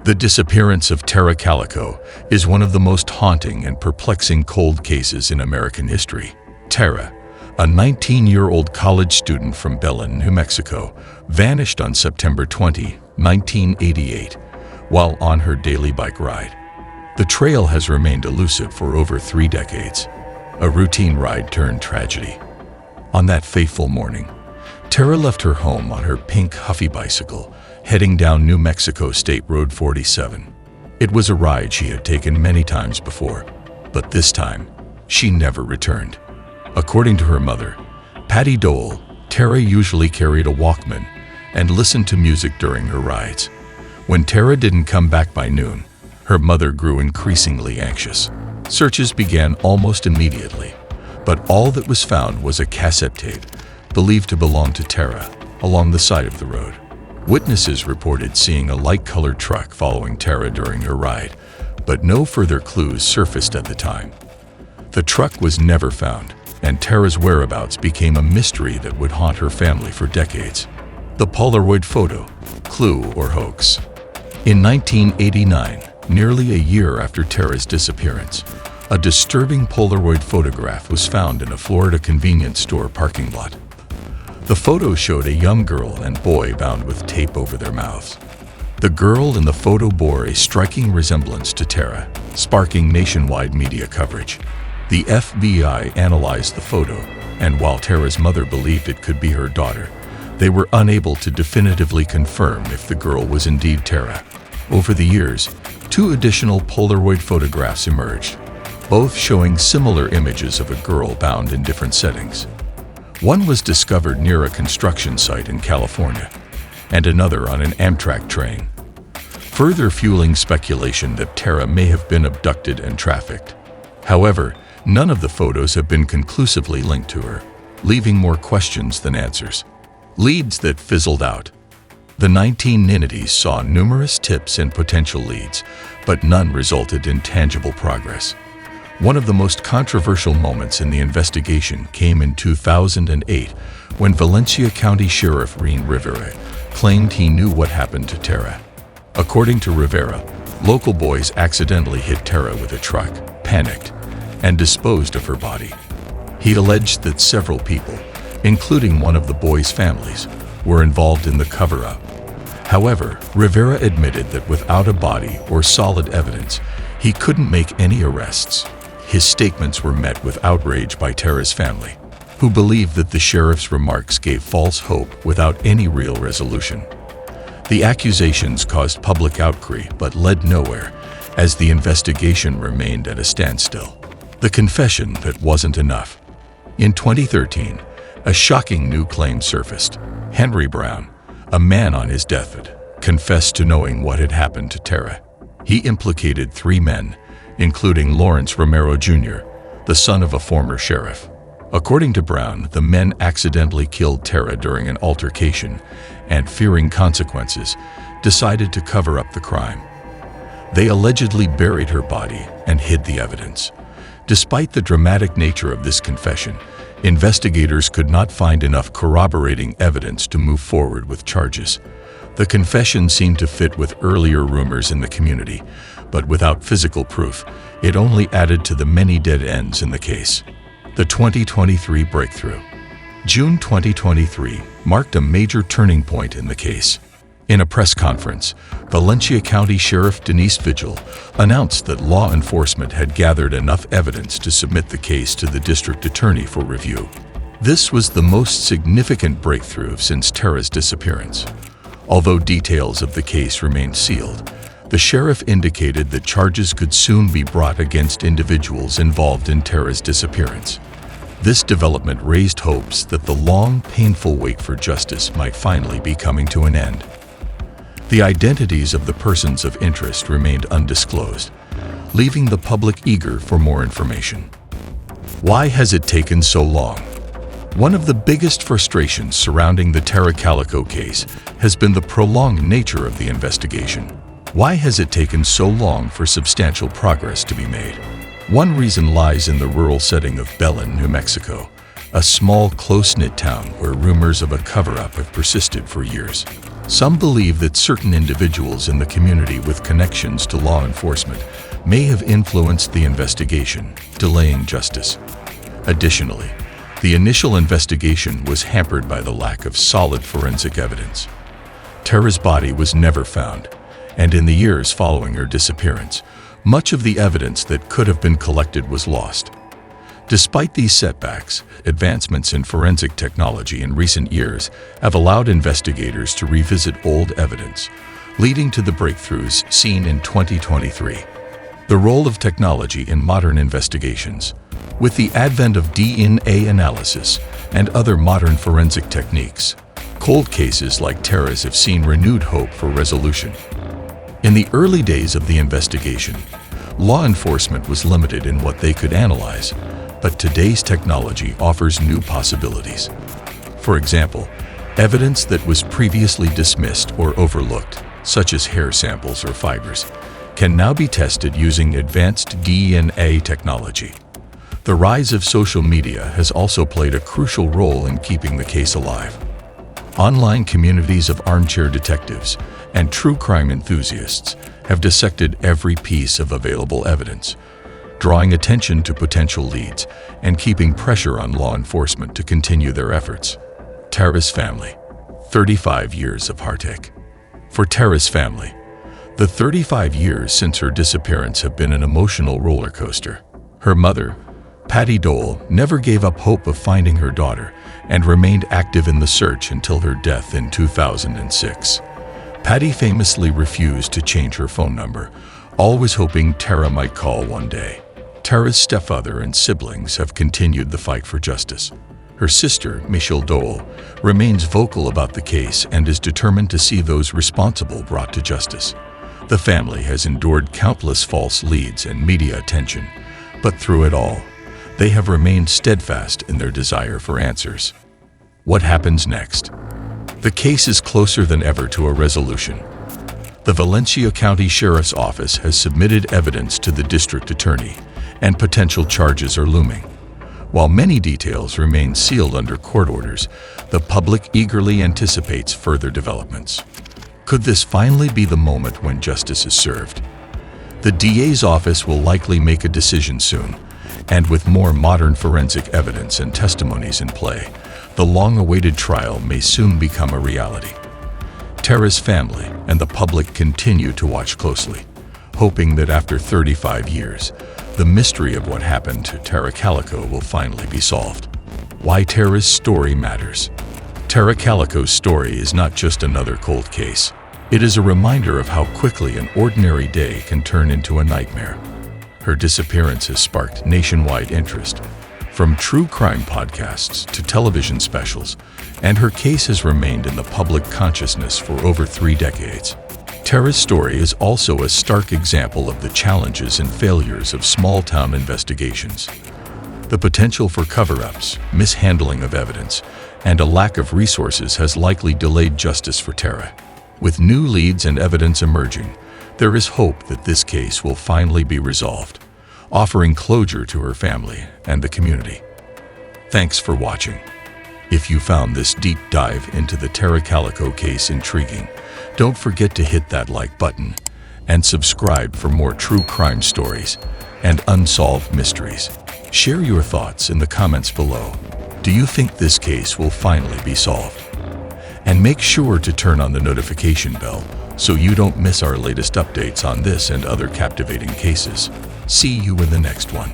The disappearance of Tara Calico is one of the most haunting and perplexing cold cases in American history. Tara, a 19-year-old college student from Belen, New Mexico, vanished on September 20, 1988, while on her daily bike ride. The trail has remained elusive for over 3 decades, a routine ride turned tragedy. On that fateful morning, Tara left her home on her pink Huffy bicycle, heading down New Mexico State Road 47. It was a ride she had taken many times before, but this time, she never returned. According to her mother, Patty Dole, Tara usually carried a Walkman and listened to music during her rides. When Tara didn't come back by noon, her mother grew increasingly anxious. Searches began almost immediately, but all that was found was a cassette tape believed to belong to Tara along the side of the road. Witnesses reported seeing a light-colored truck following Tara during her ride, but no further clues surfaced at the time. The truck was never found, and Tara's whereabouts became a mystery that would haunt her family for decades. The Polaroid photo, clue or hoax? In 1989, nearly a year after Tara's disappearance, a disturbing Polaroid photograph was found in a Florida convenience store parking lot. The photo showed a young girl and boy bound with tape over their mouths. The girl in the photo bore a striking resemblance to Tara, sparking nationwide media coverage. The FBI analyzed the photo, and while Tara's mother believed it could be her daughter, they were unable to definitively confirm if the girl was indeed Tara. Over the years, 2 additional Polaroid photographs emerged, both showing similar images of a girl bound in different settings. One was discovered near a construction site in California, and another on an Amtrak train, further fueling speculation that Tara may have been abducted and trafficked. However, none of the photos have been conclusively linked to her, leaving more questions than answers. Leads that fizzled out. The 1990s saw numerous tips and potential leads, but none resulted in tangible progress. One of the most controversial moments in the investigation came in 2008 when Valencia County Sheriff Rene Rivera claimed he knew what happened to Tara. According to Rivera, local boys accidentally hit Tara with a truck, panicked, and disposed of her body. He alleged that several people, including one of the boys' families, were involved in the cover-up. However, Rivera admitted that without a body or solid evidence, he couldn't make any arrests. His statements were met with outrage by Tara's family, who believed that the sheriff's remarks gave false hope without any real resolution. The accusations caused public outcry but led nowhere, as the investigation remained at a standstill. The confession that wasn't enough. In 2013, a shocking new claim surfaced. Henry Brown, a man on his deathbed, confessed to knowing what had happened to Tara. He implicated 3 men, including Lawrence Romero Jr., the son of a former sheriff. According to Brown, the men accidentally killed Tara during an altercation and, fearing consequences, decided to cover up the crime. They allegedly buried her body and hid the evidence. Despite the dramatic nature of this confession, investigators could not find enough corroborating evidence to move forward with charges. The confession seemed to fit with earlier rumors in the community, but without physical proof, it only added to the many dead ends in the case. The 2023 breakthrough. June 2023 marked a major turning point in the case. In a press conference, Valencia County Sheriff Denise Vigil announced that law enforcement had gathered enough evidence to submit the case to the district attorney for review. This was the most significant breakthrough since Tara's disappearance. Although details of the case remained sealed, the sheriff indicated that charges could soon be brought against individuals involved in Tara's disappearance. This development raised hopes that the long, painful wait for justice might finally be coming to an end. The identities of the persons of interest remained undisclosed, leaving the public eager for more information. Why has it taken so long? One of the biggest frustrations surrounding the Tara Calico case has been the prolonged nature of the investigation. Why has it taken so long for substantial progress to be made? One reason lies in the rural setting of Belen, New Mexico, a small, close-knit town where rumors of a cover-up have persisted for years. Some believe that certain individuals in the community with connections to law enforcement may have influenced the investigation, delaying justice. Additionally, the initial investigation was hampered by the lack of solid forensic evidence. Tara's body was never found, and in the years following her disappearance, much of the evidence that could have been collected was lost. Despite these setbacks, advancements in forensic technology in recent years have allowed investigators to revisit old evidence, leading to the breakthroughs seen in 2023. The role of technology in modern investigations. With the advent of DNA analysis and other modern forensic techniques, cold cases like Tara's have seen renewed hope for resolution. In the early days of the investigation, law enforcement was limited in what they could analyze, but today's technology offers new possibilities. For example, evidence that was previously dismissed or overlooked, such as hair samples or fibers, can now be tested using advanced DNA technology. The rise of social media has also played a crucial role in keeping the case alive. Online communities of armchair detectives and true crime enthusiasts have dissected every piece of available evidence, drawing attention to potential leads and keeping pressure on law enforcement to continue their efforts. Tara's family. 35 years of heartache. For Tara's family, the 35 years since her disappearance have been an emotional roller coaster. Her mother, Patty Dole, never gave up hope of finding her daughter and remained active in the search until her death in 2006. Patty famously refused to change her phone number, always hoping Tara might call one day. Tara's stepfather and siblings have continued the fight for justice. Her sister, Michelle Dole, remains vocal about the case and is determined to see those responsible brought to justice. The family has endured countless false leads and media attention, but through it all, they have remained steadfast in their desire for answers. What happens next? The case is closer than ever to a resolution. The Valencia County Sheriff's Office has submitted evidence to the district attorney, and potential charges are looming. While many details remain sealed under court orders, the public eagerly anticipates further developments. Could this finally be the moment when justice is served? The DA's office will likely make a decision soon, and with more modern forensic evidence and testimonies in play, the long-awaited trial may soon become a reality. Tara's family and the public continue to watch closely, hoping that after 35 years, the mystery of what happened to Tara Calico will finally be solved. Why Tara's story matters. Tara Calico's story is not just another cold case. It is a reminder of how quickly an ordinary day can turn into a nightmare. Her disappearance has sparked nationwide interest, from true crime podcasts to television specials, and her case has remained in the public consciousness for over 3 decades. Tara's story is also a stark example of the challenges and failures of small-town investigations. The potential for cover-ups, mishandling of evidence, and a lack of resources has likely delayed justice for Tara. With new leads and evidence emerging, there is hope that this case will finally be resolved, offering closure to her family and the community. Thanks for watching. If you found this deep dive into the Tara Calico case intriguing, don't forget to hit that like button and subscribe for more true crime stories and unsolved mysteries. Share your thoughts in the comments below. Do you think this case will finally be solved? And make sure to turn on the notification bell so you don't miss our latest updates on this and other captivating cases. See you in the next one.